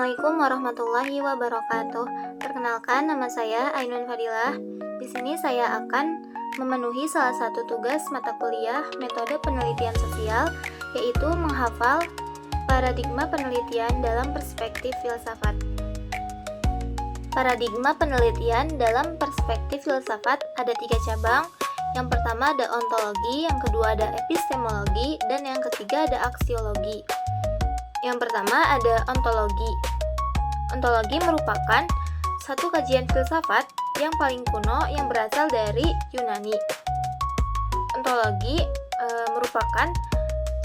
Assalamualaikum warahmatullahi wabarakatuh. Perkenalkan, nama saya Ainun Fadilah. Di sini saya akan memenuhi salah satu tugas mata kuliah metode penelitian sosial, yaitu menghafal paradigma penelitian dalam perspektif filsafat. Paradigma penelitian dalam perspektif filsafat ada 3 cabang. Yang pertama ada ontologi, yang kedua ada epistemologi, dan yang ketiga ada aksiologi. Yang pertama ada ontologi. Ontologi merupakan satu kajian filsafat yang paling kuno yang berasal dari Yunani. Ontologi merupakan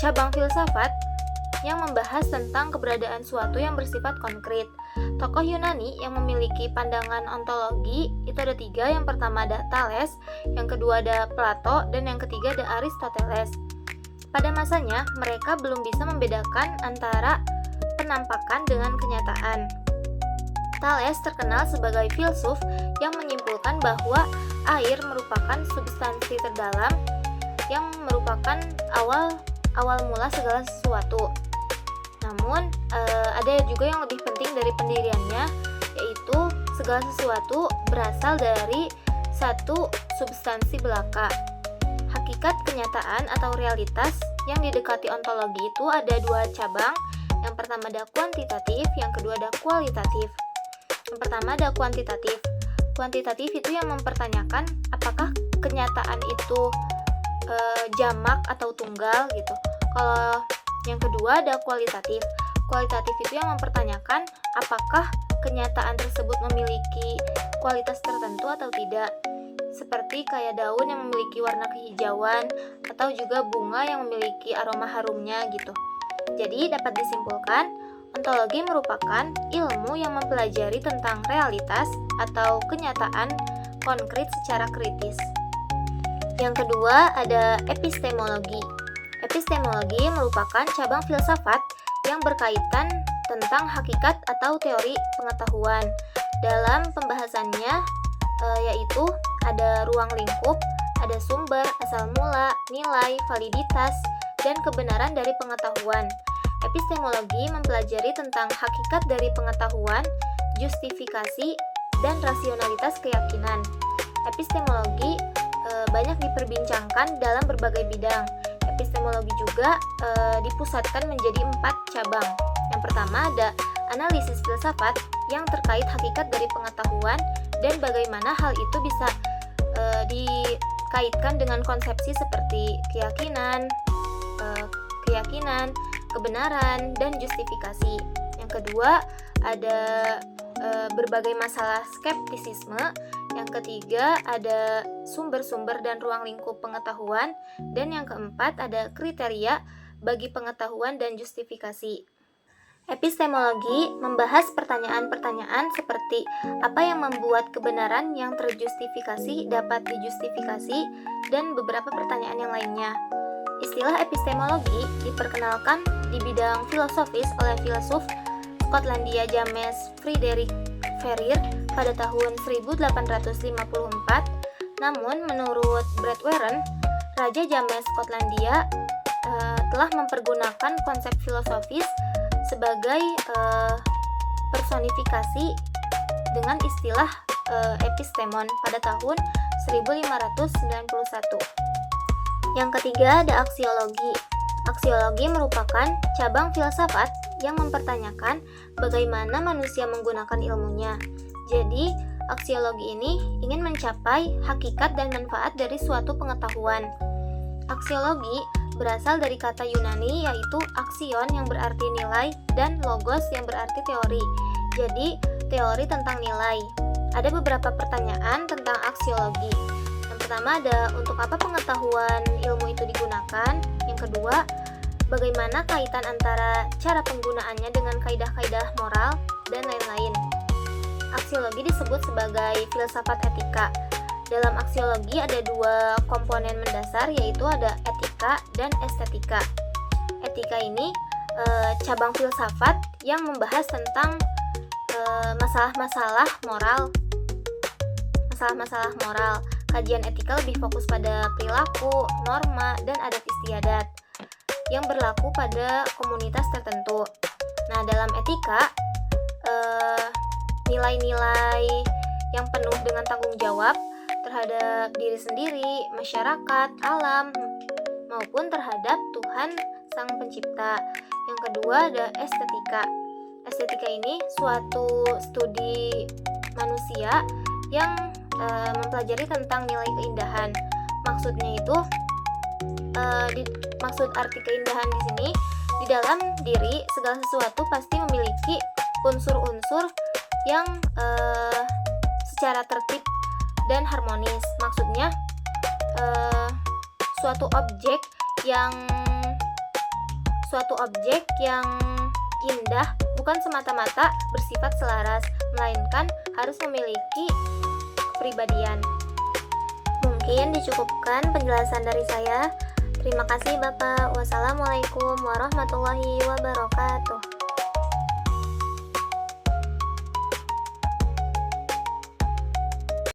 cabang filsafat yang membahas tentang keberadaan suatu yang bersifat konkret. Tokoh Yunani yang memiliki pandangan ontologi itu ada 3. Yang pertama ada Thales, yang kedua ada Plato, dan yang ketiga ada Aristoteles. Pada masanya, mereka belum bisa membedakan antara penampakan dengan kenyataan. Thales terkenal sebagai filsuf yang menyimpulkan bahwa air merupakan substansi terdalam yang merupakan awal mula segala sesuatu. Namun, ada juga yang lebih penting dari pendiriannya, yaitu segala sesuatu berasal dari satu substansi belaka. Hakikat kenyataan atau realitas yang didekati ontologi itu ada 2 cabang. Yang pertama ada kuantitatif, yang kedua ada kualitatif. Yang pertama ada kuantitatif. Kuantitatif itu yang mempertanyakan apakah kenyataan itu jamak atau tunggal gitu. Kalau yang kedua ada kualitatif. Kualitatif itu yang mempertanyakan apakah kenyataan tersebut memiliki kualitas tertentu atau tidak. Seperti kayak daun yang memiliki warna kehijauan atau juga bunga yang memiliki aroma harumnya gitu. Jadi dapat disimpulkan, ontologi merupakan ilmu yang mempelajari tentang realitas atau kenyataan konkret secara kritis. Yang kedua ada epistemologi. Epistemologi merupakan cabang filsafat yang berkaitan tentang hakikat atau teori pengetahuan. Dalam pembahasannya yaitu ada ruang lingkup, ada sumber, asal mula, nilai, validitas, dan kebenaran dari pengetahuan. Epistemologi mempelajari tentang hakikat dari pengetahuan, justifikasi, dan rasionalitas keyakinan. Epistemologi banyak diperbincangkan dalam berbagai bidang. Epistemologi juga dipusatkan menjadi 4 cabang. Yang pertama ada analisis filsafat yang terkait hakikat dari pengetahuan dan bagaimana hal itu bisa dikaitkan dengan konsepsi seperti keyakinan, kebenaran, dan justifikasi. Yang kedua ada berbagai masalah skeptisisme. Yang ketiga ada sumber-sumber dan ruang lingkup pengetahuan, dan yang keempat ada kriteria bagi pengetahuan dan justifikasi. Epistemologi membahas pertanyaan-pertanyaan seperti apa yang membuat kebenaran yang terjustifikasi dapat dijustifikasi, dan beberapa pertanyaan yang lainnya. Istilah epistemologi diperkenalkan di bidang filosofis oleh filsuf Skotlandia James Frederick Ferrier pada tahun 1854. Namun menurut Brett Warren, Raja James Skotlandia telah mempergunakan konsep filosofis sebagai personifikasi dengan istilah epistemon pada tahun 1591. Yang ketiga ada aksiologi. Aksiologi merupakan cabang filsafat yang mempertanyakan bagaimana manusia menggunakan ilmunya. Jadi, aksiologi ini ingin mencapai hakikat dan manfaat dari suatu pengetahuan. Aksiologi berasal dari kata Yunani yaitu aksion yang berarti nilai dan logos yang berarti teori. Jadi, teori tentang nilai. Ada beberapa pertanyaan tentang aksiologi. Yang pertama ada untuk apa pengetahuan ilmu itu digunakan? Yang kedua, bagaimana kaitan antara cara penggunaannya dengan kaidah-kaidah moral dan lain-lain. Aksiologi disebut sebagai filsafat etika. Dalam aksiologi ada 2 komponen mendasar, yaitu ada etika dan estetika. Etika ini cabang filsafat yang membahas tentang masalah-masalah moral. Kajian etika lebih fokus pada perilaku, norma, dan adat istiadat yang berlaku pada komunitas tertentu. Nah, dalam etika nilai-nilai yang penuh dengan tanggung jawab terhadap diri sendiri, masyarakat, alam, maupun terhadap Tuhan Sang Pencipta. Yang kedua ada estetika. Estetika ini suatu studi manusia yang mempelajari tentang nilai keindahan. Maksudnya itu, maksud arti keindahan di sini, di dalam diri segala sesuatu pasti memiliki unsur-unsur yang secara tertib dan harmonis. Maksudnya suatu objek yang indah bukan semata-mata bersifat selaras, melainkan harus memiliki kepribadian. Mungkin dicukupkan penjelasan dari saya. Terima kasih Bapak. Wassalamualaikum warahmatullahi wabarakatuh.